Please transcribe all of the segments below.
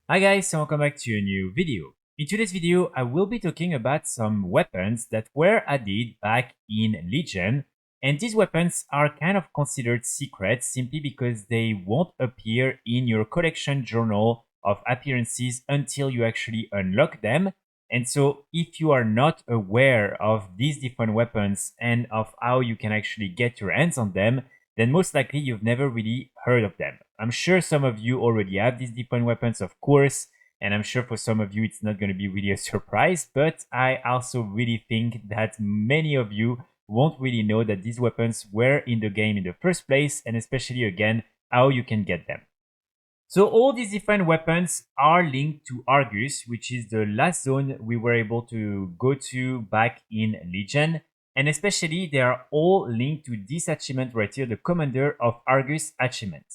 Hi guys, and welcome back to a new video. In today's video, I will be talking about some weapons that were added back in Legion, and these weapons are kind of considered secrets simply because they won't appear in your collection journal of appearances until you actually unlock them. And so if you are not aware of these different weapons and of how you can actually get your hands on them, then most likely you've never really heard of them. I'm sure some of you already have these different weapons, of course, and I'm sure for some of you it's not going to be really a surprise, but I also really think that many of you won't really know that these weapons were in the game in the first place, and especially again, how you can get them. So all these different weapons are linked to Argus, which is the last zone we were able to go to back in Legion. And especially they are all linked to this achievement right here, the Commander of Argus achievement.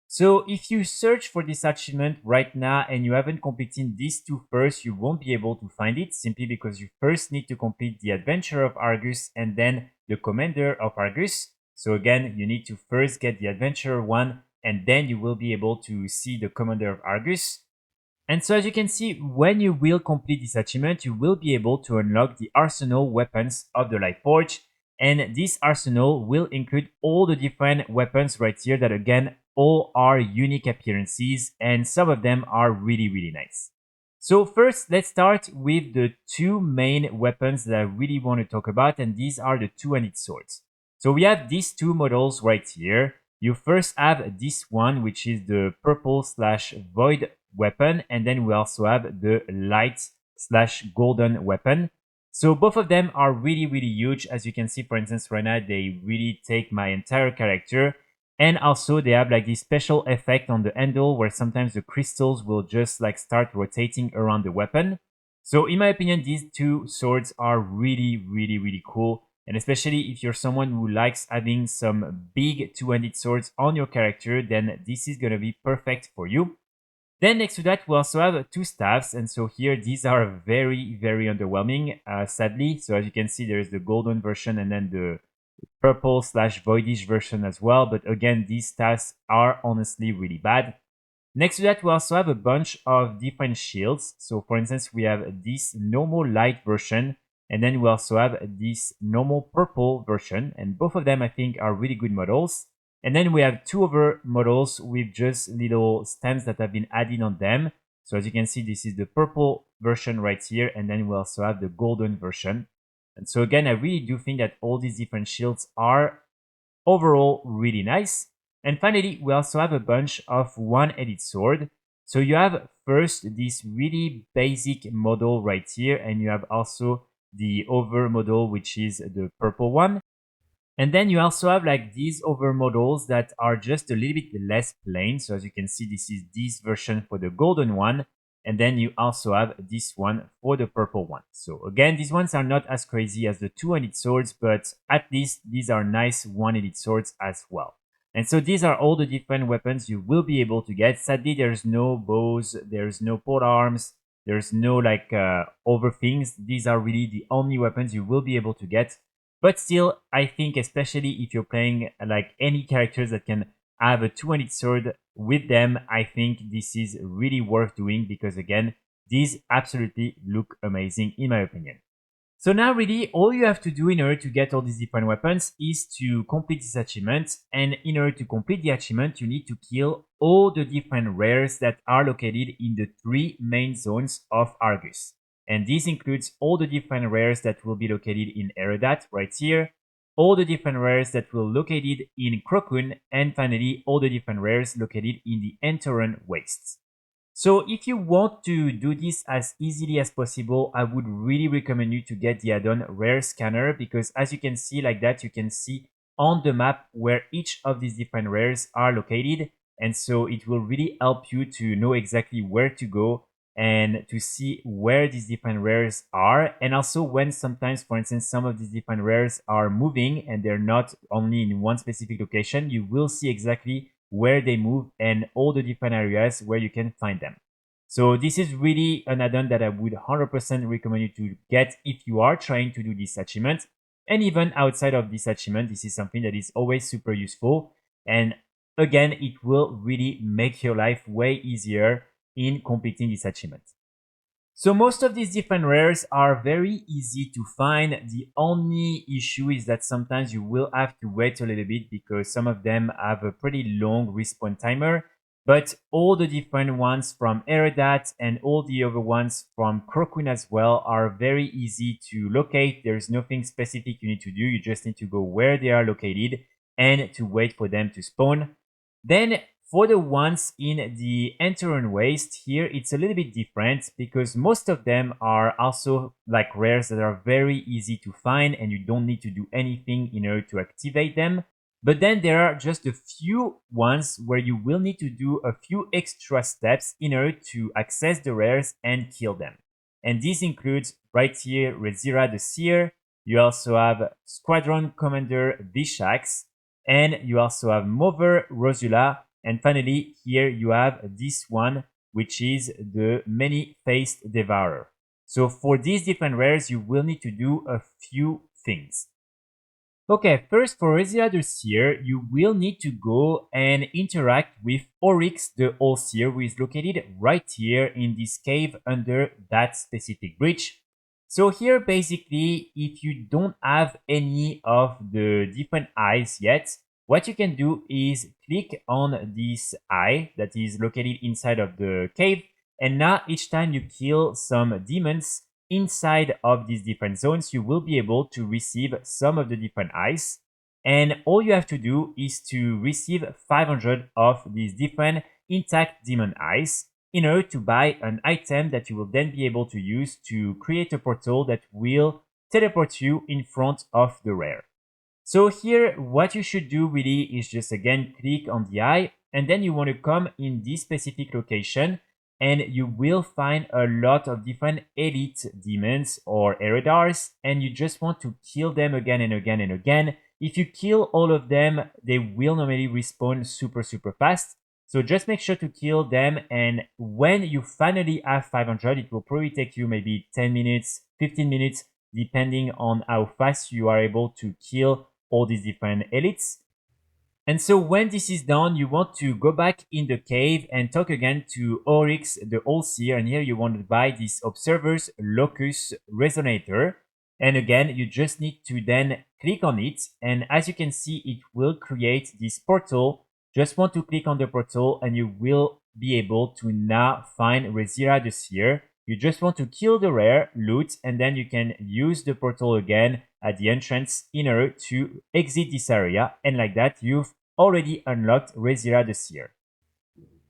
So if you search for this achievement right now and you haven't completed these two first, you won't be able to find it simply because you first need to complete the Adventure of Argus and then the Commander of Argus. So again, you need to first get the Adventurer one and then you will be able to see the Commander of Argus. And so as you can see, when you will complete this achievement, you will be able to unlock the arsenal weapons of the Lightforged. And this arsenal will include all the different weapons right here that again, all are unique appearances and some of them are really nice. So first, let's start with the two main weapons that I really want to talk about, and these are the two-handed swords. So we have these two models right here. You first have this one, which is the purple slash void weapon, and then we also have the light slash golden weapon. So both of them are really huge. As you can see, for instance, right now, they really take my entire character. And also they have like this special effect on the handle where sometimes the crystals will just like start rotating around the weapon. So in my opinion, these two swords are really cool. And especially if you're someone who likes having some big two-handed swords on your character, then this is going to be perfect for you. Then next to that, we also have two staffs. And so here, these are very underwhelming, sadly. So as you can see, there is the golden version and then the purple slash voidish version as well. But again, these staffs are honestly really bad. Next to that, we also have a bunch of different shields. So for instance, we have this normal light version, and then we also have this normal purple version. And both of them, I think, are really good models. And then we have two other models with just little stems that have been added on them. So as you can see, this is the purple version right here. And then we also have the golden version. And so again, I really do think that all these different shields are overall really nice. And finally, we also have a bunch of one-handed sword. So you have first this really basic model right here, and you have also the other model, which is the purple one. And then you also have like these other models that are just a little bit less plain. So as you can see, this is this version for the golden one. And then you also have this one for the purple one. So again, these ones are not as crazy as the two-handed swords, but at least these are nice one-handed swords as well. And so these are all the different weapons you will be able to get. Sadly, there's no bows, there's no pole arms, there's no like other things. These are really the only weapons you will be able to get. But still, I think especially if you're playing like any characters that can have a two-handed sword with them, I think this is really worth doing because again, these absolutely look amazing in my opinion. So now really all you have to do in order to get all these different weapons is to complete this achievement, and in order to complete the achievement you need to kill all the different rares that are located in the three main zones of Argus. And this includes all the different rares that will be located in Eredat right here, all the different rares that will located in Crocun, and finally all the different rares located in the Entoran Wastes. So if you want to do this as easily as possible, I would really recommend you to get the add-on Rare Scanner because as you can see like that, you can see on the map where each of these different rares are located. And so it will really help you to know exactly where to go and to see where these different rares are. And also when sometimes, for instance, some of these different rares are moving and they're not only in one specific location, you will see exactly where they move and all the different areas where you can find them. So this is really an add-on that I would 100% recommend you to get if you are trying to do this achievement. And even outside of this achievement, this is something that is always super useful. And again, it will really make your life way easier in completing this achievement. So most of these different rares are very easy to find. The only issue is that sometimes you will have to wait a little bit because some of them have a pretty long respawn timer. But all the different ones from Eredat and all the other ones from Crocun as well are very easy to locate. There's nothing specific you need to do. You just need to go where they are located and to wait for them to spawn. Then for the ones in the Enteron Waste, here it's a little bit different because most of them are also like rares that are very easy to find and you don't need to do anything in order to activate them. But then there are just a few ones where you will need to do a few extra steps in order to access the rares and kill them. And this includes right here Rezira the Seer, you also have Squadron Commander Vishax, and you also have Mover Rosula, and finally here you have this one, which is the Many-Faced Devourer. So for these different rares, you will need to do a few things. Okay, first for Rezira the Seer, you will need to go and interact with Oryx the All-Seer, who is located right here in this cave under that specific bridge. So here, basically, if you don't have any of the different eyes yet, what you can do is click on this eye that is located inside of the cave. And now each time you kill some demons inside of these different zones, you will be able to receive some of the different eyes. And all you have to do is to receive 500 of these different intact demon eyes in order to buy an item that you will then be able to use to create a portal that will teleport you in front of the rare. So here, what you should do really is just again click on the eye, and then you want to come in this specific location, and you will find a lot of different elite demons or Eredars, and you just want to kill them again and again and again. If you kill all of them, they will normally respawn super fast. So just make sure to kill them, and when you finally have 500, it will probably take you maybe 10 minutes, 15 minutes, depending on how fast you are able to kill all these different elites. And so when this is done, you want to go back in the cave and talk again to Oryx the All-Seer, and here you want to buy this Observer's Locus Resonator. And again, you just need to then click on it, and as you can see, it will create this portal. Just want to click on the portal and you will be able to now find Rezira the Seer. You just want to kill the rare, loot, and then you can use the portal again at the entrance in order to exit this area. And like that, you've already unlocked Rezira the Seer.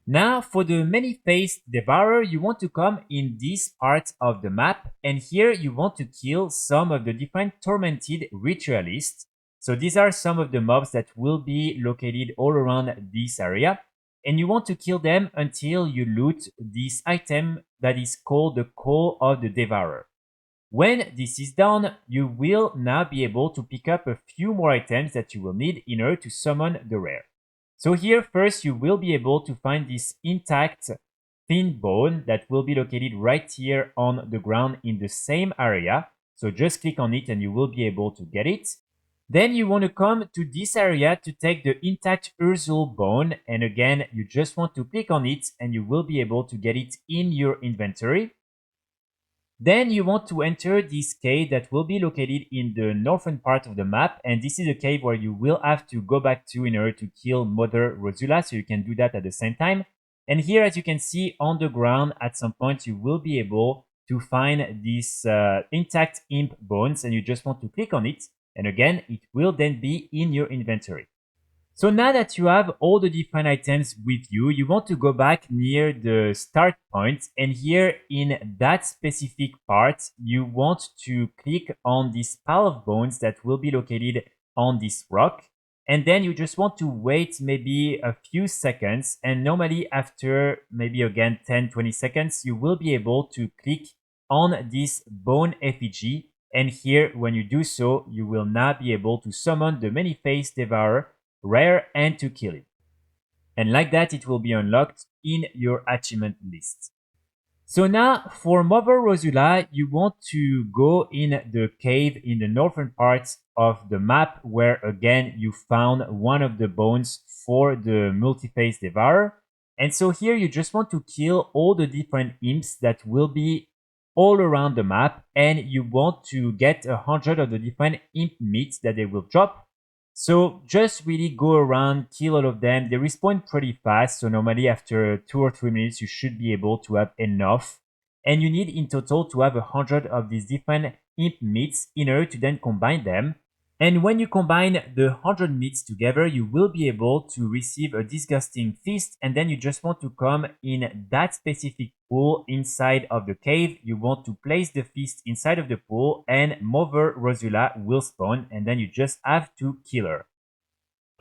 Now for the Many-Faced Devourer, you want to come in this part of the map, and here you want to kill some of the different tormented ritualists. So these are some of the mobs that will be located all around this area, and you want to kill them until you loot this item that is called the Call of the Devourer. When this is done, you will now be able to pick up a few more items that you will need in order to summon the rare. So here first you will be able to find this intact thin bone that will be located right here on the ground in the same area. So just click on it and you will be able to get it. Then you want to come to this area to take the intact Urzul bone, and again you just want to click on it and you will be able to get it in your inventory. Then you want to enter this cave that will be located in the northern part of the map, and this is a cave where you will have to go back to in order to kill Mother Rosula, so you can do that at the same time. And here, as you can see on the ground, at some point you will be able to find these intact imp bones, and you just want to click on it, and again it will then be in your inventory. So now that you have all the different items with you, you want to go back near the start point, and here in that specific part, you want to click on this pile of bones that will be located on this rock, and then you just want to wait maybe a few seconds, and normally after maybe again 10-20 seconds, you will be able to click on this bone effigy, and here when you do so, you will now be able to summon the Many-Faced Devourer rare and to kill it. And like that, it will be unlocked in your achievement list. So now for Mother Rosula, you want to go in the cave in the northern part of the map where again you found one of the bones for the Multi-Faced Devourer. And so here you just want to kill all the different imps that will be all around the map, and you want to get 100 of the different imp meats that they will drop. So just really go around, kill all of them. They respawn pretty fast, so normally after 2 or 3 minutes you should be able to have enough. And you need in total to have 100 of these different imp meats in order to then combine them. And when you combine the 100 meats together, you will be able to receive a disgusting feast, and then you just want to come in that specific pool inside of the cave. You want to place the feast inside of the pool, and Mother Rosula will spawn, and then you just have to kill her.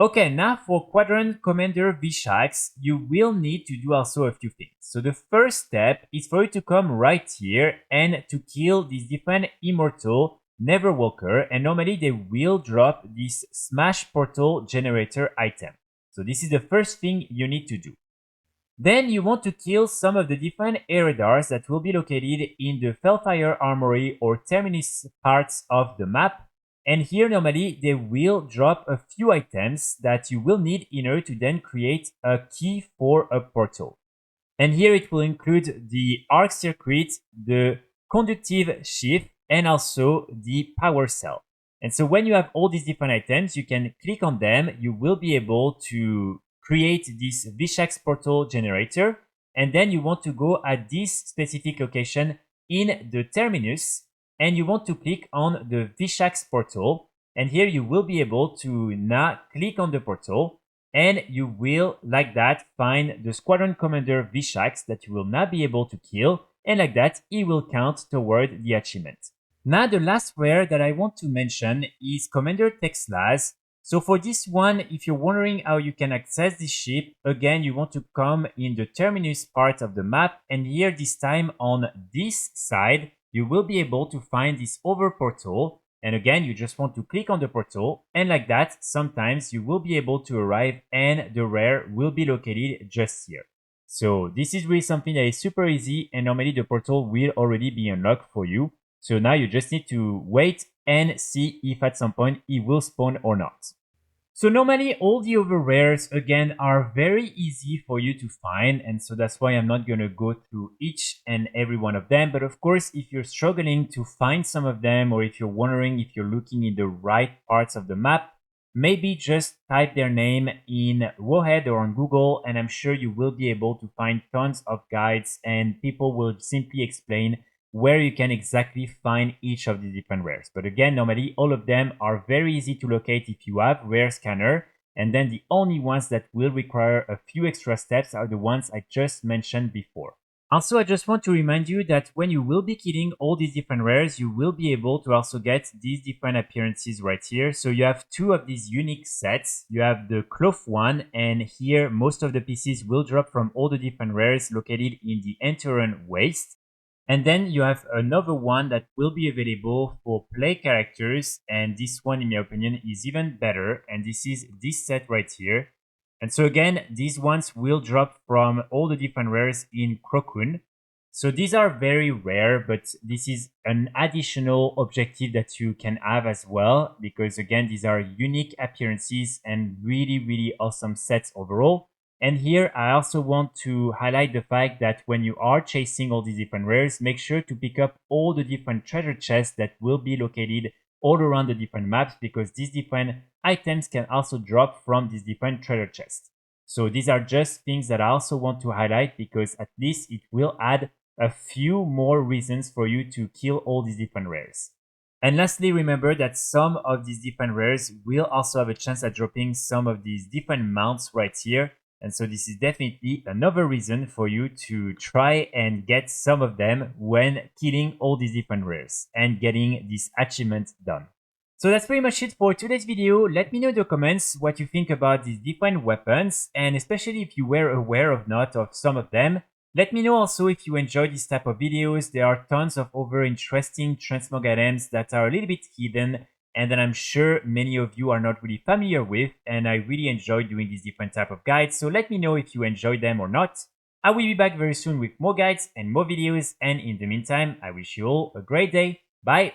Okay, now for Squadron Commander Vishax, you will need to do also a few things. So the first step is for you to come right here and to kill these different immortal Neverwalker, and normally they will drop this Smash Portal Generator item. So this is the first thing you need to do. Then you want to kill some of the different Eredars that will be located in the Fellfire Armory or Terminus parts of the map. And here normally they will drop a few items that you will need in order to then create a key for a portal. And here it will include the Arc Circuit, the Conductive Sheath, and also the Power Cell. And so when you have all these different items, you can click on them. You will be able to create this Vishax portal generator. And then you want to go at this specific location in the terminus. And you want to click on the Vishax portal. And here you will be able to now click on the portal. And you will, like that, find the Squadron Commander Vishax that you will now be able to kill. And like that, it will count toward the achievement. Now the last rare that I want to mention is Commander Texlaz. So for this one, if you're wondering how you can access this ship, again you want to come in the terminus part of the map, and here this time on this side, you will be able to find this over portal. And again, you just want to click on the portal, and like that, sometimes you will be able to arrive and the rare will be located just here. So this is really something that is super easy, and normally the portal will already be unlocked for you. So now you just need to wait and see if at some point it will spawn or not. So normally all the other rares again are very easy for you to find, and so that's why I'm not going to go through each and every one of them. But of course, if you're struggling to find some of them, or if you're wondering if you're looking in the right parts of the map, maybe just type their name in Wowhead or on Google, and I'm sure you will be able to find tons of guides, and people will simply explain where you can exactly find each of the different rares. But again, normally all of them are very easy to locate if you have Rare Scanner, and then the only ones that will require a few extra steps are the ones I just mentioned before. Also, I just want to remind you that when you will be killing all these different rares, you will be able to also get these different appearances right here. So you have 2 of these unique sets. You have the cloth one, and here most of the pieces will drop from all the different rares located in the Enteran Waste. And then you have another one that will be available for play characters, and this one, in my opinion, is even better, and this is this set right here. And so again, these ones will drop from all the different rares in Crocun. So these are very rare, but this is an additional objective that you can have as well, because again, these are unique appearances and really, really awesome sets overall. And here I also want to highlight the fact that when you are chasing all these different rares, make sure to pick up all the different treasure chests that will be located all around the different maps, because these different items can also drop from these different treasure chests. So these are just things that I also want to highlight, because at least it will add a few more reasons for you to kill all these different rares. And lastly, remember that some of these different rares will also have a chance at dropping some of these different mounts right here. And so this is definitely another reason for you to try and get some of them when killing all these different rares and getting this achievement done. So that's pretty much it for today's video. Let me know in the comments what you think about these different weapons, and especially if you were aware or not of some of them. Let me know also if you enjoy this type of videos. There are tons of other interesting transmog items that are a little bit hidden and that I'm sure many of you are not really familiar with, and I really enjoy doing these different type of guides. So let me know if you enjoy them or not. I will be back very soon with more guides and more videos, and in the meantime, I wish you all a great day. Bye!